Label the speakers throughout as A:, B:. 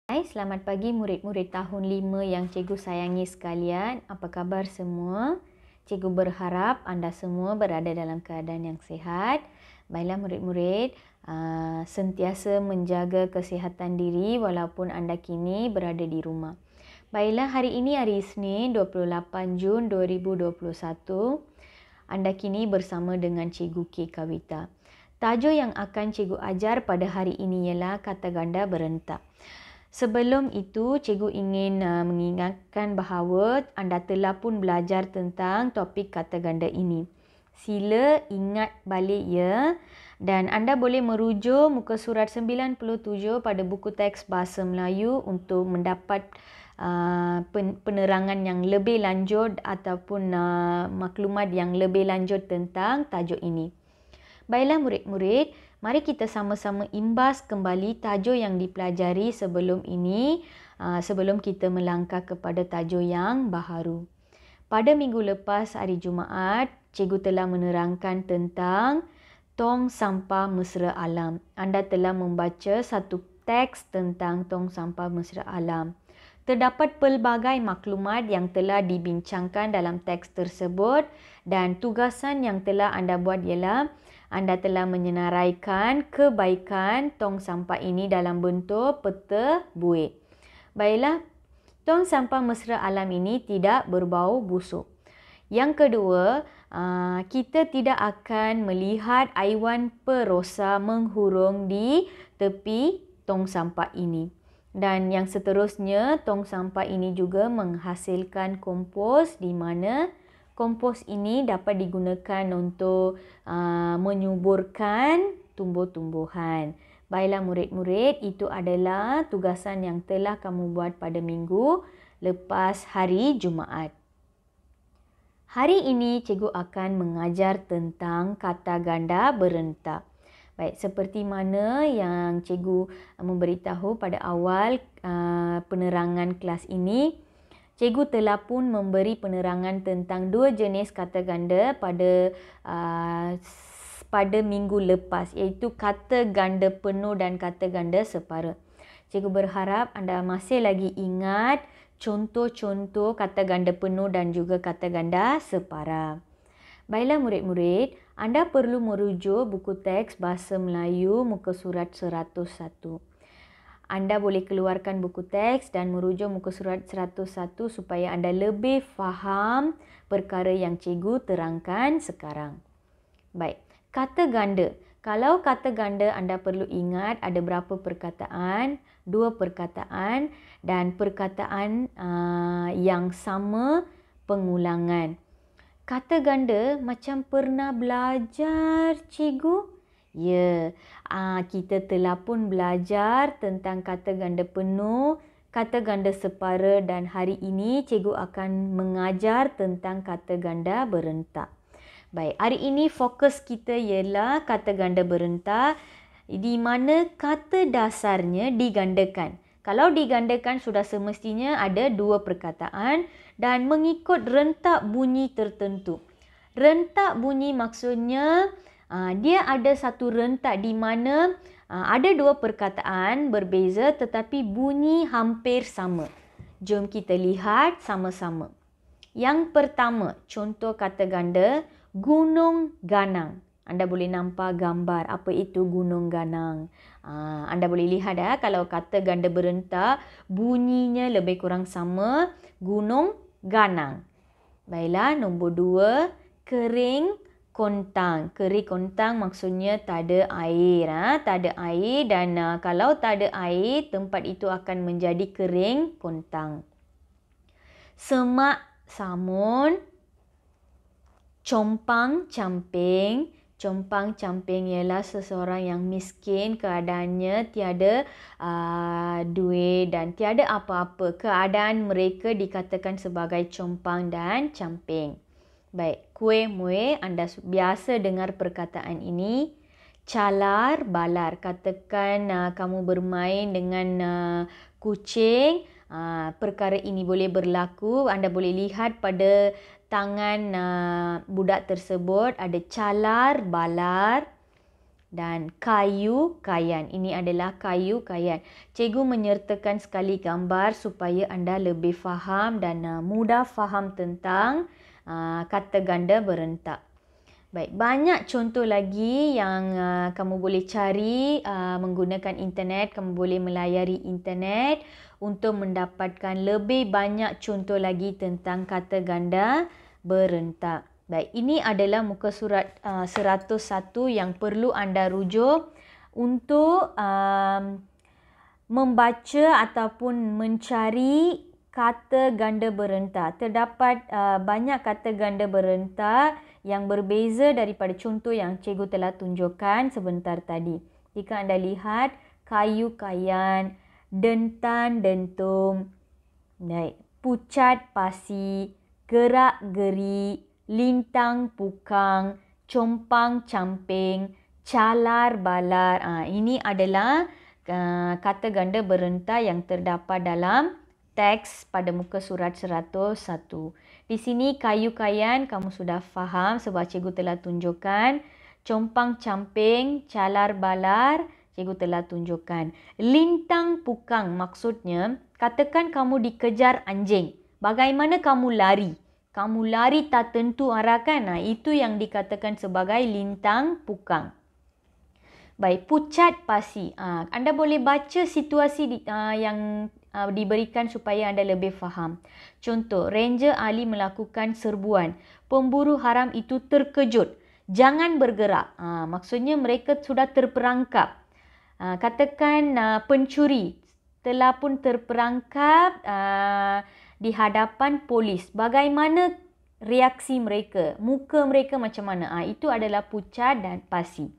A: Hai, selamat pagi murid-murid tahun 5 yang cikgu sayangi sekalian. Apa khabar semua? Cikgu berharap anda semua berada dalam keadaan yang sihat. Baiklah murid-murid, sentiasa menjaga kesihatan diri walaupun anda kini berada di rumah. Baiklah, hari ini hari Isnin 28 Jun 2021. Anda kini bersama dengan Cikgu K. Kawita. Tajuk yang akan cikgu ajar pada hari ini ialah kata ganda berentak. Sebelum itu, cikgu ingin mengingatkan bahawa anda telah pun belajar tentang topik kata ganda ini. Sila ingat balik ya. Dan anda boleh merujuk muka surat 97 pada buku teks Bahasa Melayu untuk mendapat penerangan yang lebih lanjut ataupun maklumat yang lebih lanjut tentang tajuk ini. Baiklah murid-murid, mari kita sama-sama imbas kembali tajuk yang dipelajari sebelum ini, sebelum kita melangkah kepada tajuk yang baharu. Pada minggu lepas hari Jumaat, cikgu telah menerangkan tentang tong sampah mesra alam. Anda telah membaca satu teks tentang tong sampah mesra alam. Terdapat pelbagai maklumat yang telah dibincangkan dalam teks tersebut dan tugasan yang telah anda buat ialah anda telah menyenaraikan kebaikan tong sampah ini dalam bentuk peta buih. Baiklah, tong sampah mesra alam ini tidak berbau busuk. Yang kedua, kita tidak akan melihat haiwan perosa menghurung di tepi tong sampah ini. Dan yang seterusnya, tong sampah ini juga menghasilkan kompos di mana kompos ini dapat digunakan untuk menyuburkan tumbuh-tumbuhan. Baiklah murid-murid, itu adalah tugasan yang telah kamu buat pada minggu lepas hari Jumaat. Hari ini cikgu akan mengajar tentang kata ganda berentak. Baik, seperti mana yang cikgu memberitahu pada awal penerangan kelas ini, cikgu telah pun memberi penerangan tentang dua jenis kata ganda pada minggu lepas, iaitu kata ganda penuh dan kata ganda separa. Cikgu berharap anda masih lagi ingat contoh-contoh kata ganda penuh dan juga kata ganda separa. Baiklah murid-murid, anda perlu merujuk buku teks Bahasa Melayu muka surat 101. Anda boleh keluarkan buku teks dan merujuk muka surat 101 supaya anda lebih faham perkara yang cikgu terangkan sekarang. Baik, kata ganda. Kalau kata ganda anda perlu ingat ada berapa perkataan? 2 perkataan dan perkataan yang sama pengulangan. Kata ganda macam pernah belajar cikgu? Ya, kita telah pun belajar tentang kata ganda penuh, kata ganda separa dan hari ini cikgu akan mengajar tentang kata ganda berentak. Baik, hari ini fokus kita ialah kata ganda berentak di mana kata dasarnya digandakan. Kalau digandakan sudah semestinya ada 2 perkataan dan mengikut rentak bunyi tertentu. Rentak bunyi maksudnya dia ada satu rentak di mana ada 2 perkataan berbeza tetapi bunyi hampir sama. Jom kita lihat sama-sama. Yang pertama, contoh kata ganda gunung ganang. Anda boleh nampak gambar apa itu gunung ganang. Anda boleh lihat kalau kata ganda berentak bunyinya lebih kurang sama, gunung ganang. Baiklah, nombor 2, kering kontang. Kering kontang maksudnya tak ada air. Tak ada air dan kalau tak ada air, tempat itu akan menjadi kering kontang. Semak samun, compang camping. Compang camping ialah seseorang yang miskin, keadaannya tiada duit dan tiada apa-apa. Keadaan mereka dikatakan sebagai compang dan camping. Baik, kuih muih, anda biasa dengar perkataan ini. Calar balar, katakan kamu bermain dengan kucing. Perkara ini boleh berlaku, anda boleh lihat pada tangan budak tersebut ada calar balar. dan kayu kayan. Ini adalah kayu kayan. Cikgu menyertakan sekali gambar supaya anda lebih faham dan mudah faham tentang kata ganda berentak. Baik, banyak contoh lagi yang kamu boleh cari menggunakan internet. Kamu boleh melayari internet untuk mendapatkan lebih banyak contoh lagi tentang kata ganda berentak. Baik, ini adalah muka surat 101 yang perlu anda rujuk untuk membaca ataupun mencari kata ganda berentak. Terdapat banyak kata ganda berentak yang berbeza daripada contoh yang cikgu telah tunjukkan sebentar tadi. Jika anda lihat, kayu kayan, dentan dentum, pucat pasi, gerak geri, lintang pukang, compang camping, calar balar. Ini adalah kata ganda berentak yang terdapat dalam teks pada muka surat 101. Di sini kayu kayan kamu sudah faham sebab cikgu telah tunjukkan. Compang camping, calar balar, cikgu telah tunjukkan. Lintang pukang maksudnya, katakan kamu dikejar anjing. Bagaimana kamu lari? Kamu lari tak tentu arah kan? Itu yang dikatakan sebagai lintang pukang. Baik, pucat pasi. Anda boleh baca situasi yang diberikan supaya anda lebih faham. Contoh, Ranger Ali melakukan serbuan. Pemburu haram itu terkejut. Jangan bergerak. Maksudnya mereka sudah terperangkap. Katakan pencuri telah pun terperangkap di hadapan polis. Bagaimana reaksi mereka? Muka mereka macam mana? Itu adalah pucat dan pasi.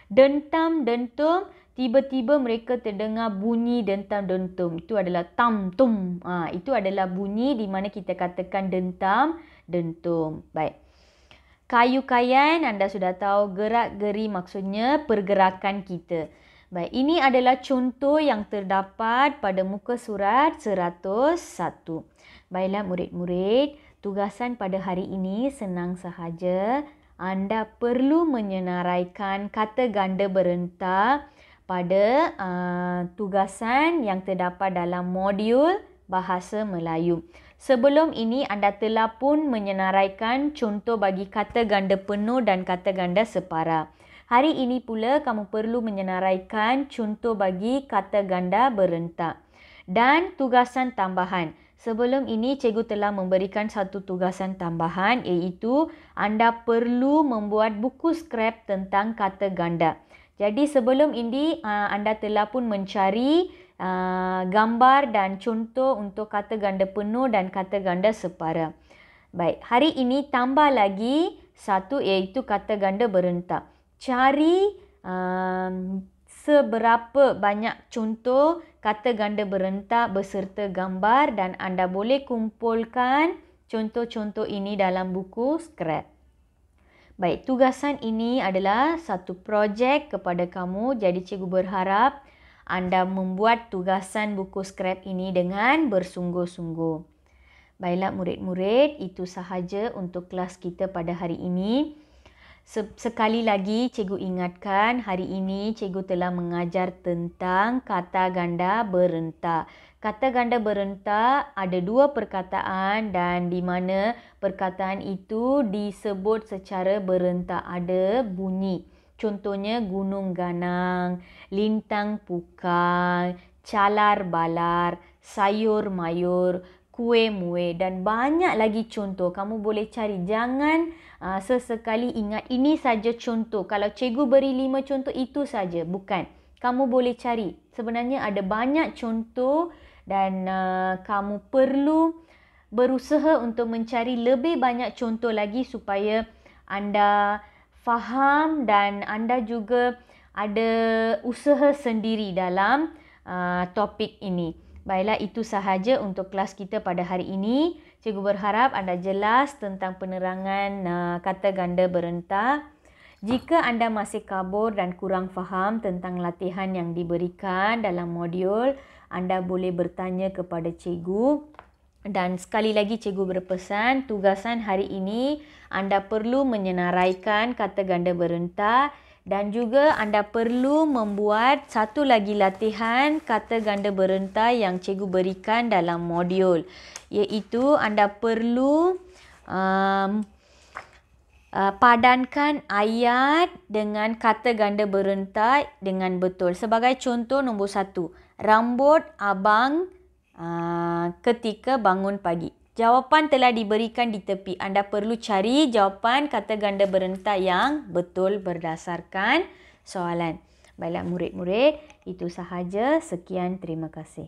A: Dentam dentum, tiba-tiba mereka terdengar bunyi dentam dentum. Itu adalah tam tum. Itu adalah bunyi di mana kita katakan dentam dentum. Baik. Kayu kayan anda sudah tahu, gerak geri maksudnya pergerakan kita. Baik, ini adalah contoh yang terdapat pada muka surat 101. Baiklah murid-murid, tugasan pada hari ini senang sahaja. Anda perlu menyenaraikan kata ganda berentak pada tugasan yang terdapat dalam modul Bahasa Melayu. Sebelum ini anda telah pun menyenaraikan contoh bagi kata ganda penuh dan kata ganda separa. Hari ini pula kamu perlu menyenaraikan contoh bagi kata ganda berentak. Dan tugasan tambahan. Sebelum ini cikgu telah memberikan satu tugasan tambahan, iaitu anda perlu membuat buku skrap tentang kata ganda. Jadi sebelum ini anda telah pun mencari gambar dan contoh untuk kata ganda penuh dan kata ganda separa. Baik, hari ini tambah lagi satu, iaitu kata ganda berentak. Cari seberapa banyak contoh kata ganda berentak beserta gambar dan anda boleh kumpulkan contoh-contoh ini dalam buku skrap. Baik, tugasan ini adalah satu projek kepada kamu. Jadi cikgu berharap anda membuat tugasan buku skrap ini dengan bersungguh-sungguh. Baiklah murid-murid, itu sahaja untuk kelas kita pada hari ini. Sekali lagi cikgu ingatkan, hari ini cikgu telah mengajar tentang kata ganda berentak. Kata ganda berentak ada dua perkataan dan di mana perkataan itu disebut secara berentak, ada bunyi. Contohnya gunung ganang, lintang pukang, calar balar, sayur mayur, kuih muih dan banyak lagi contoh. Kamu boleh cari, jangan sesekali ingat ini saja contoh. Kalau cikgu beri 5 contoh itu saja, bukan. Kamu boleh cari. Sebenarnya ada banyak contoh dan kamu perlu berusaha untuk mencari lebih banyak contoh lagi supaya anda faham dan anda juga ada usaha sendiri dalam topik ini. Baiklah, itu sahaja untuk kelas kita pada hari ini. Cikgu berharap anda jelas tentang penerangan kata ganda berentak. Jika anda masih kabur dan kurang faham tentang latihan yang diberikan dalam modul, anda boleh bertanya kepada cikgu. Dan sekali lagi cikgu berpesan, tugasan hari ini anda perlu menyenaraikan kata ganda berentak Dan juga anda perlu membuat satu lagi latihan kata ganda berentai yang cikgu berikan dalam modul. Iaitu anda perlu padankan ayat dengan kata ganda berentai dengan betul. Sebagai contoh nombor 1, rambut abang ketika bangun pagi. Jawapan telah diberikan di tepi. Anda perlu cari jawapan kata ganda berentai yang betul berdasarkan soalan. Baiklah murid-murid, itu sahaja. Sekian, terima kasih.